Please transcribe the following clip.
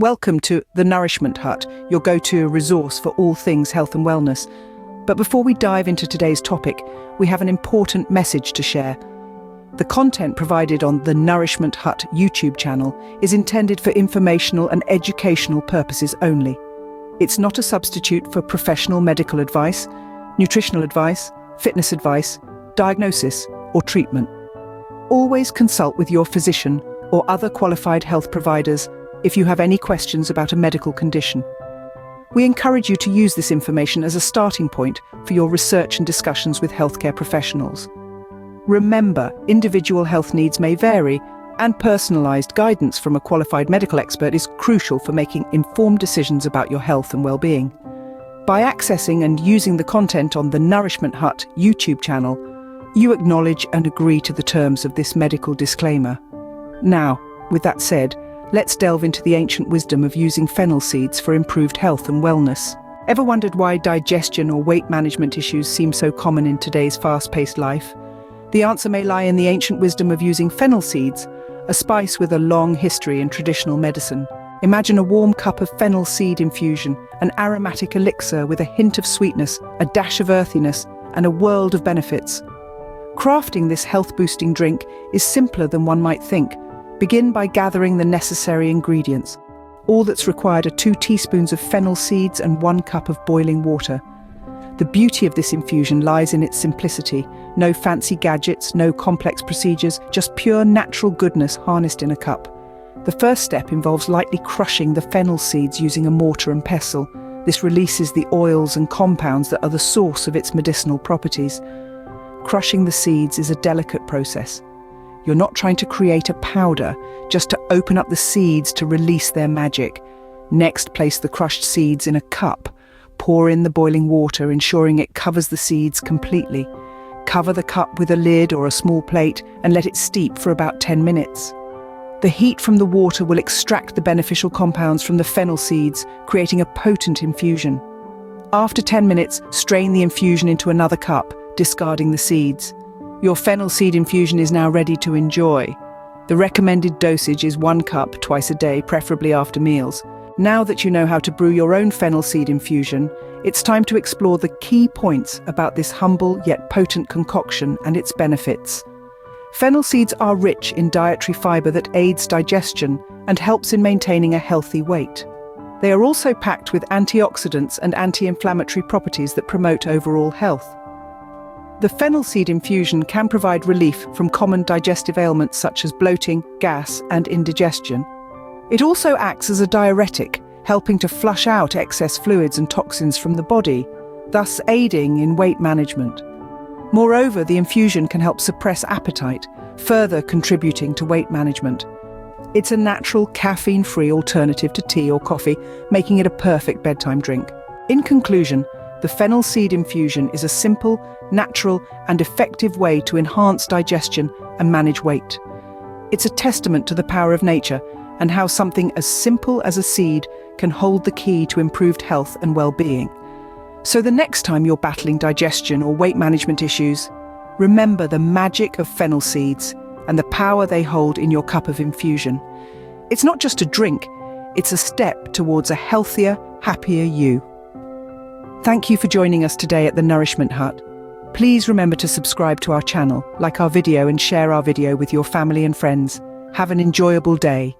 Welcome to the Nourishment Hut, your go-to resource for all things health and wellness. But before we dive into today's topic, we have an important message to share. The content provided on the Nourishment Hut YouTube channel is intended for informational and educational purposes only. It's not a substitute for professional medical advice, nutritional advice, fitness advice, diagnosis, or treatment. Always consult with your physician or other qualified health providers if you have any questions about a medical condition. We encourage you to use this information as a starting point for your research and discussions with healthcare professionals. Remember, individual health needs may vary, and personalized guidance from a qualified medical expert is crucial for making informed decisions about your health and well-being. By accessing and using the content on the Nourishment Hut YouTube channel, you acknowledge and agree to the terms of this medical disclaimer. Now, with that said, let's delve into the ancient wisdom of using fennel seeds for improved health and wellness. Ever wondered why digestion or weight management issues seem so common in today's fast-paced life? The answer may lie in the ancient wisdom of using fennel seeds, a spice with a long history in traditional medicine. Imagine a warm cup of fennel seed infusion, an aromatic elixir with a hint of sweetness, a dash of earthiness, and a world of benefits. Crafting this health-boosting drink is simpler than one might think. Begin by gathering the necessary ingredients. All that's required are 2 teaspoons of fennel seeds and 1 cup of boiling water. The beauty of this infusion lies in its simplicity. No fancy gadgets, no complex procedures, just pure natural goodness harnessed in a cup. The first step involves lightly crushing the fennel seeds using a mortar and pestle. This releases the oils and compounds that are the source of its medicinal properties. Crushing the seeds is a delicate process. You're not trying to create a powder, just to open up the seeds to release their magic. Next, place the crushed seeds in a cup. Pour in the boiling water, ensuring it covers the seeds completely. Cover the cup with a lid or a small plate and let it steep for about 10 minutes. The heat from the water will extract the beneficial compounds from the fennel seeds, creating a potent infusion. After 10 minutes, strain the infusion into another cup, discarding the seeds. Your fennel seed infusion is now ready to enjoy. The recommended dosage is 1 cup twice a day, preferably after meals. Now that you know how to brew your own fennel seed infusion, it's time to explore the key points about this humble yet potent concoction and its benefits. Fennel seeds are rich in dietary fiber that aids digestion and helps in maintaining a healthy weight. They are also packed with antioxidants and anti-inflammatory properties that promote overall health. The fennel seed infusion can provide relief from common digestive ailments such as bloating, gas, and indigestion. It also acts as a diuretic, helping to flush out excess fluids and toxins from the body, thus aiding in weight management. Moreover, the infusion can help suppress appetite, further contributing to weight management. It's a natural, caffeine-free alternative to tea or coffee, making it a perfect bedtime drink. In conclusion, the fennel seed infusion is a simple, natural, and effective way to enhance digestion and manage weight. It's a testament to the power of nature and how something as simple as a seed can hold the key to improved health and well-being. So the next time you're battling digestion or weight management issues, remember the magic of fennel seeds and the power they hold in your cup of infusion. It's not just a drink, it's a step towards a healthier, happier you. Thank you for joining us today at the Nourishment Hut. Please remember to subscribe to our channel, like our video, and share our video with your family and friends. Have an enjoyable day.